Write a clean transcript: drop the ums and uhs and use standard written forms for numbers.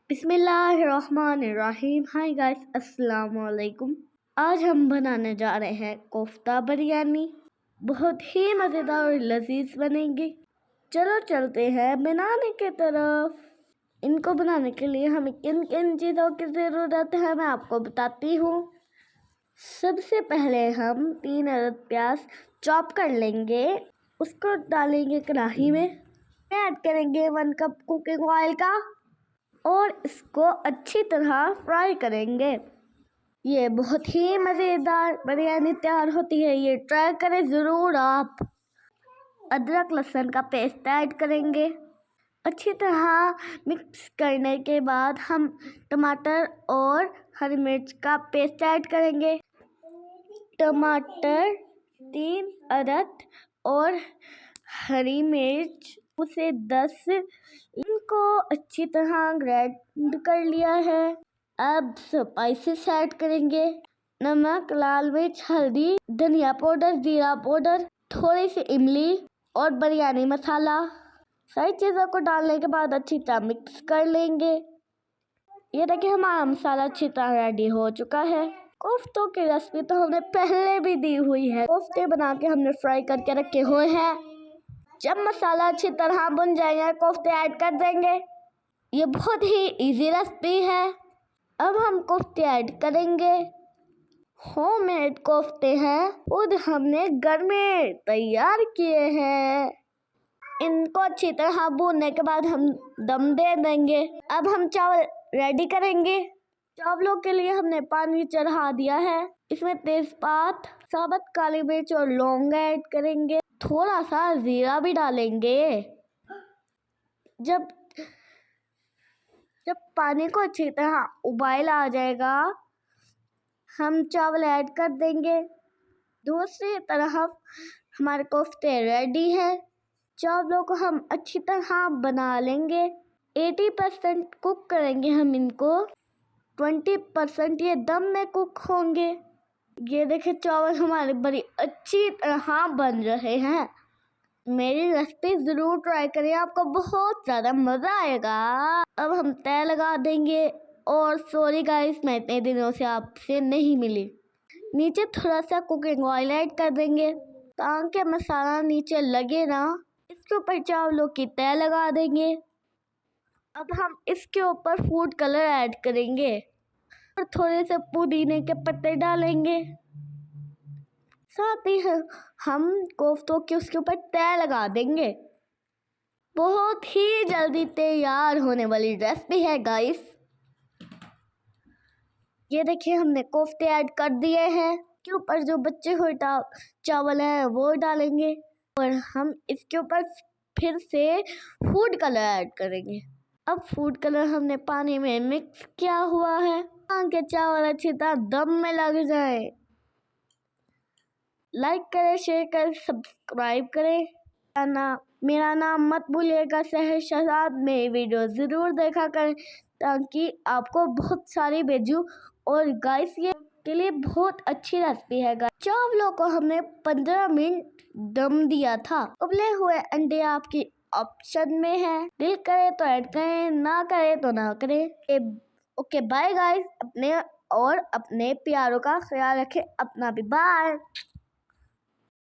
बिस्मिल्लाहिर्रहमानिर्रहीम। Hi guys, अस्सलाम वालेकुम। आज हम बनाने जा रहे हैं कोफ्ता बिरयानी। बहुत ही मज़ेदार और लजीज बनेगी। चलो चलते हैं बनाने की तरफ। इनको बनाने के लिए हमें किन किन चीज़ों की ज़रूरत है मैं आपको बताती हूँ। सबसे पहले हम 3 अदद प्याज चॉप कर लेंगे। उसको डालेंगे कढ़ाई में। ऐड करेंगे 1 कप कुकिंग ऑयल का और इसको अच्छी तरह फ्राई करेंगे। ये बहुत ही मज़ेदार बिरयानी तैयार होती है, ये ट्राई करें ज़रूर आप। अदरक लहसुन का पेस्ट ऐड करेंगे। अच्छी तरह मिक्स करने के बाद हम टमाटर और हरी मिर्च का पेस्ट ऐड करेंगे। टमाटर 3 अदद और हरी मिर्च उसे 10। इनको अच्छी तरह ग्राइंड कर लिया है। अब स्पाइसेस ऐड करेंगे। नमक, लाल मिर्च, हल्दी, धनिया पाउडर, जीरा पाउडर, थोड़ी सी इमली और बिरयानी मसाला। सारी चीज़ों को डालने के बाद अच्छी तरह मिक्स कर लेंगे। ये देखिए हमारा मसाला अच्छी तरह रेडी हो चुका है। कोफ्तों की रेसिपी तो हमने पहले भी दी हुई है। कोफ्ते बना के हमने फ्राई करके रखे हुए हैं। जब मसाला अच्छी तरह भुन जाएगा कोफ्ते ऐड कर देंगे। ये बहुत ही इजी रेसिपी है। अब हम कोफ्ते ऐड करेंगे। होममेड कोफ्ते हैं, खुद हमने घर में तैयार किए हैं। इनको अच्छी तरह भूनने के बाद हम दम दे देंगे। अब हम चावल रेडी करेंगे। चावलों के लिए हमने पानी चढ़ा दिया है। इसमें तेजपात, साबुत काली मिर्च और लौंग ऐड करेंगे। थोड़ा सा जीरा भी डालेंगे। जब पानी को अच्छी तरह उबाल आ जाएगा हम चावल ऐड कर देंगे। दूसरी तरफ हमारे कोफ्ते रेडी है। चावलों को हम अच्छी तरह बना लेंगे। 80% कुक करेंगे हम इनको, 20% ये दम में कुक होंगे। ये देखिए चावल हमारे बड़ी अच्छी तरह बन रहे हैं। मेरी रेसिपी ज़रूर ट्राई करें, आपको बहुत ज़्यादा मज़ा आएगा। अब हम तय लगा देंगे। और सॉरी गाइस, मैं इतने दिनों से आपसे नहीं मिली। नीचे थोड़ा सा कुकिंग ऑयल ऐड कर देंगे ताकि मसाला नीचे लगे ना। इसके ऊपर चावलों की तय लगा देंगे। अब हम इसके ऊपर फूड कलर ऐड करेंगे और थोड़े से पुदीने के पत्ते डालेंगे। साथ ही हम कोफ्तों के उसके ऊपर तय लगा देंगे। बहुत ही जल्दी तैयार होने वाली रेसिपी है गाइस। ये देखिए हमने कोफ्ते ऐड कर दिए हैं। इसके ऊपर जो बचे हुए चावल है वो डालेंगे और हम इसके ऊपर फिर से फूड कलर ऐड करेंगे। अब फूड कलर हमने पानी में मिक्स किया हुआ है ताकि चावल अच्छी तरह दम में लग जाए। लाइक करें, शेयर करें, सब्सक्राइब करें। मेरा नाम मत भूलिएगा सहर शहजाद में वीडियो ज़रूर देखा करें ताकि आपको बहुत सारी भेजूँ। और गाइस ये के लिए बहुत अच्छी रेसिपी है। चावलों को हमने 15 मिनट दम दिया था। उबले हुए अंडे आपकी ऑप्शन में है, दिल करे तो ऐड करें, ना करे तो ना करें। Okay bye guys. अपने प्यारों का ख्याल रखें, अपना भी बाय।